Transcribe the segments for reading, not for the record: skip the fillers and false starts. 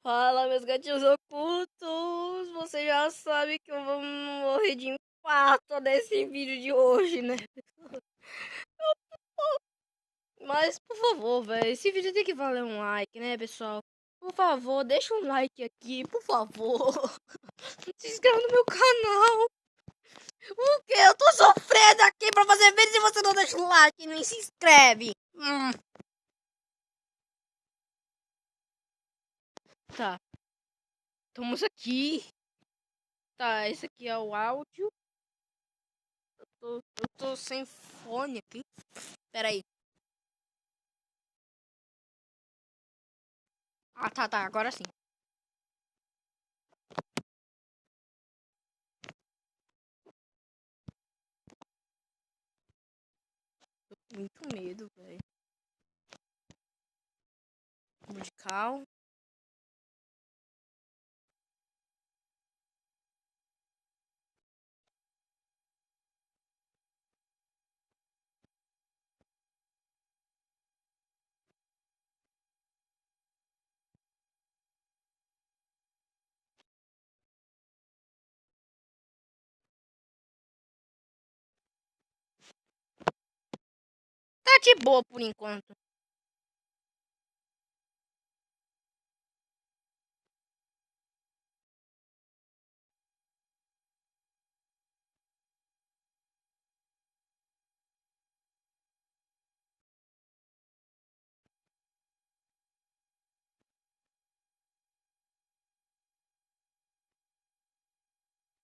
Fala, meus gatinhos ocultos! Você já sabe que eu vou morrer de infarto nesse vídeo de hoje, né? Mas, por favor, velho, esse vídeo tem que valer um like, né, pessoal? Por favor, deixa um like aqui, por favor. Se inscreva no meu canal. O quê? Eu tô sofrendo aqui pra fazer vídeo e você não deixa um like e nem se inscreve. Tá, estamos aqui. Tá, esse aqui é o áudio. Eu tô sem fone aqui. Pera aí. Ah, tá, agora sim. Tô com muito medo, velho. Musical. Tá de boa por enquanto.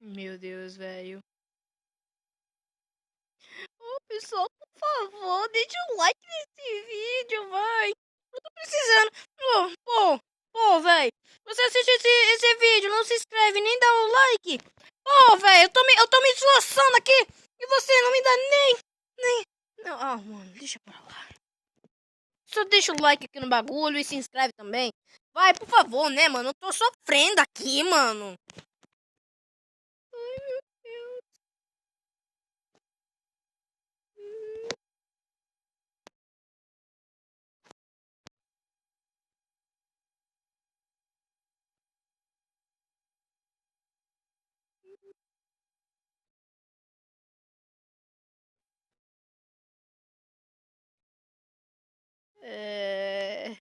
Meu Deus, velho. Ô, pessoal, por favor, deixa um like nesse vídeo, vai. Eu tô precisando. Pô, velho. Você assiste esse vídeo, não se inscreve, nem dá o like. Pô, velho, eu tô me esforçando aqui e você não me dá nem. Não, mano, deixa pra lá. Só deixa o like aqui no bagulho e se inscreve também. Vai, por favor, né, mano? Eu tô sofrendo aqui, mano. Ai, meu Deus. É...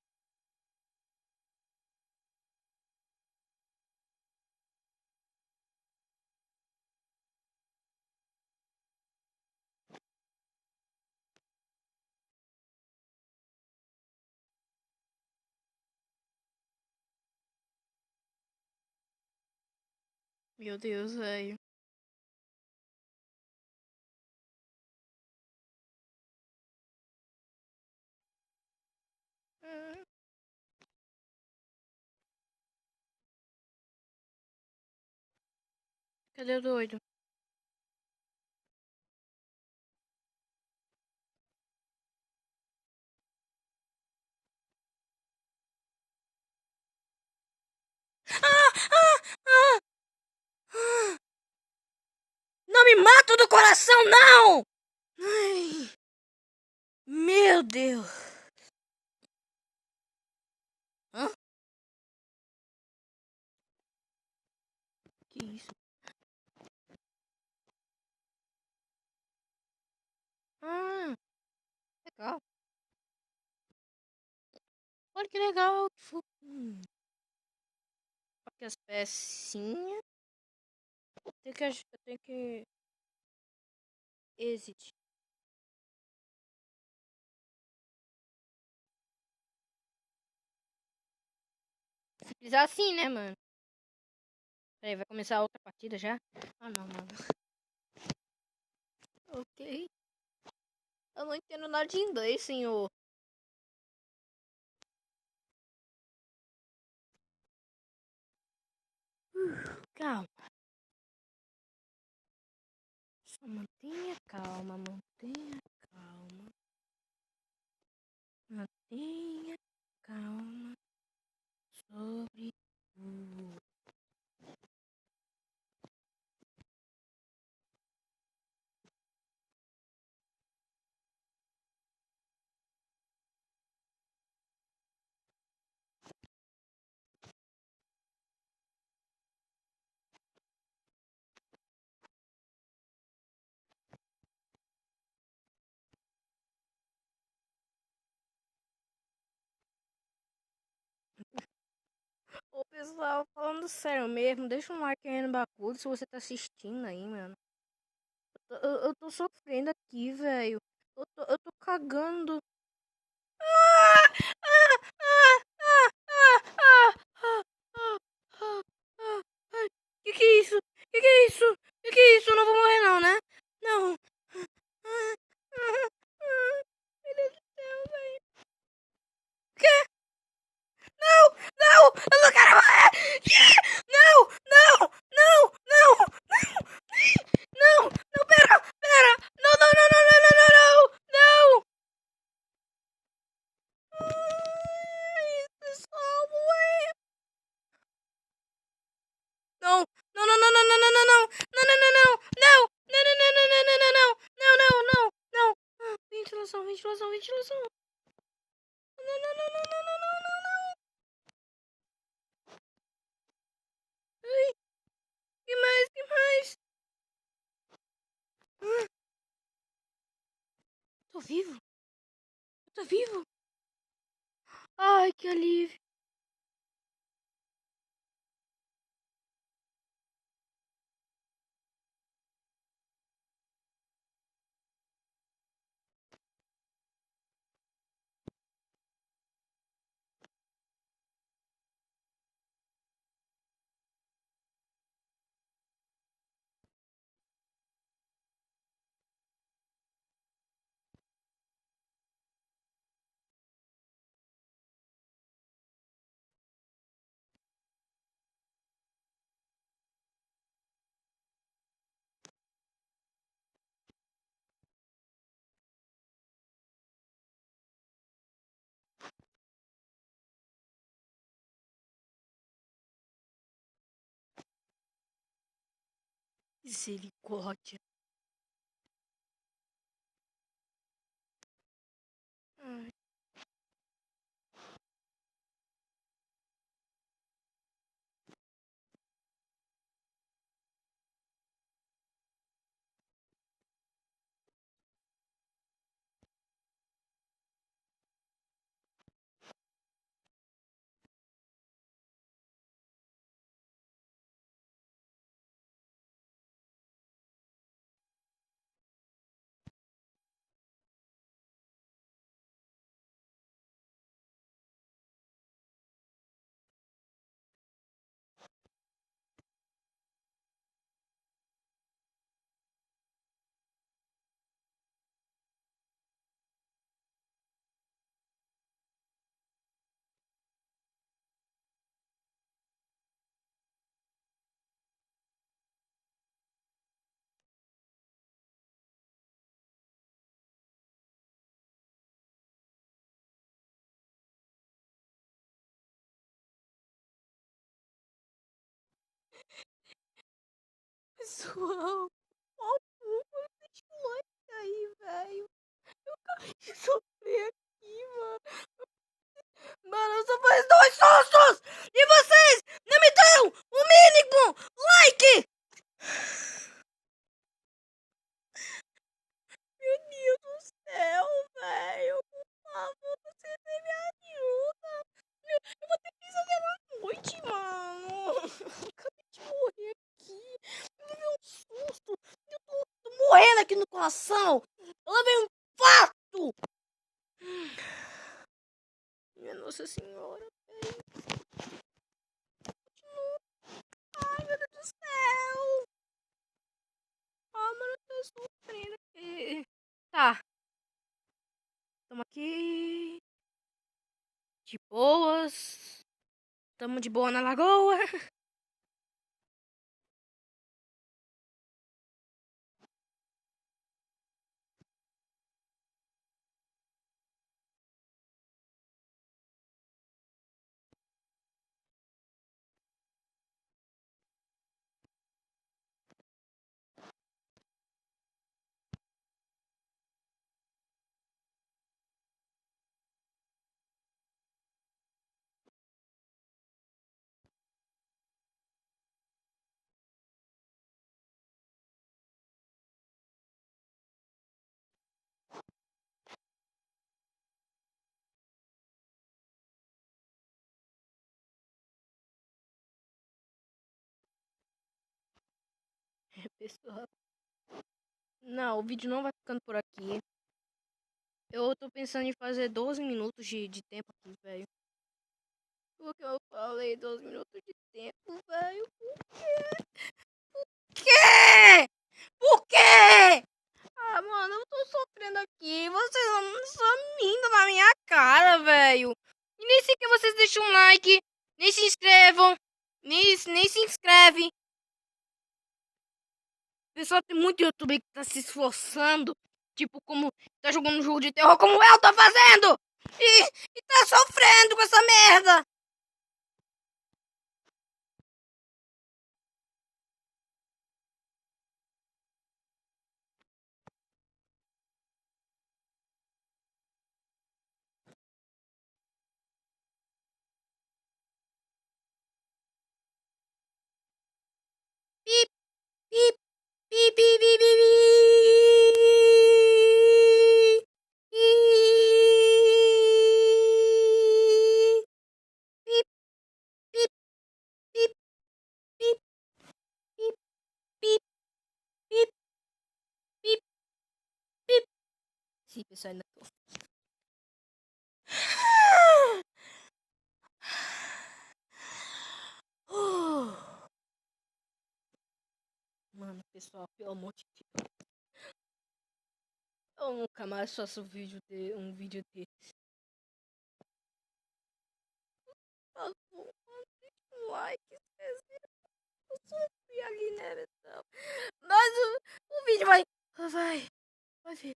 Meu Deus, velho. Hum, Cadê o doido? Não me mata do coração, não! Ai, meu Deus. Hã? Que isso? Ah, legal. Olha que legal. Aqui as pecinhas. Eu tenho que... Exit. Simples assim, né, mano? Peraí, vai começar outra partida já? Ah, não, mano. Ok. Eu não entendo nada de inglês, senhor. Calma. Só mantenha calma, mantenha calma. Mantenha calma sobre o pessoal, falando sério mesmo, deixa um like aí no bagulho se você tá assistindo aí, mano. Eu tô sofrendo aqui, velho. Eu tô cagando. Ah! Ah! Ah! Ah! Ah! Ah! Ah! Ah! Ah! Ah! Ai, que é isso? Que é isso? Que é isso? Eu não vou morrer não, né? Não. Ah! Ah! Ah! Meu Deus do céu, velho. Que? Não! Não! Eu não quero morrer! Não! Não! Não! Não! Não! Não, pera! Pera! Não, não, não, não, não, não, não! Não! Ai, pessoal, morrer! Não! Não, não, não, não, não, não, não, não! Não, não, não, não! Não! Não, não, não, não, não, não, não! Não, não, não, não! Ah, ventilação, ventilação, ventilação! Não, não, não, não, não, não, não, não, não! Ai, que mais, que mais? Ah, tô vivo? Eu tô vivo? Ai, que alívio! Misericórdia! Ai. Pessoal, por favor, deixa o like aí, velho. Eu acabei de sofrer aqui, mano. Mano, eu só fiz 2 sustos! E vocês não me dão o mínimo like! Meu Deus do céu, velho. Por favor, vocês me ajudam. Eu vou ter que fazer na noite, mano. Eu acabei de morrer aqui. Eu levei um susto. Eu tô morrendo aqui no coração. Eu levei um infarto. Minha Nossa Senhora, velho. Ai, meu Deus do céu. Ah, mano, eu tô sofrendo aqui. Tá, tamo aqui. De boas. Tamo de boa na lagoa. Pessoal. Não, o vídeo não vai ficando por aqui. Eu tô pensando em fazer 12 minutos de tempo aqui, velho. Por que eu falei 12 minutos de tempo, velho? Por quê? Por quê? Ah, mano, eu tô sofrendo aqui. Vocês estão rindo na minha cara, velho. E nem sequer vocês deixam um like, nem se inscrevam, nem se inscreve. Pessoal, tem muito youtuber que tá se esforçando, tipo, como tá jogando um jogo de terror, como eu tô fazendo! E tá sofrendo com essa merda! Pip, pip, pip, pip, pip, pip, pip, pip, pip, pip, pip, pip, pip, pip, pip. Sim, pessoal, ainda tô. Mano, pessoal, pelo amor de Deus. Eu nunca mais faço um vídeo desse. Por favor, deixa um like, eu sofri ali, né, pessoal? Mas o vídeo vai ver.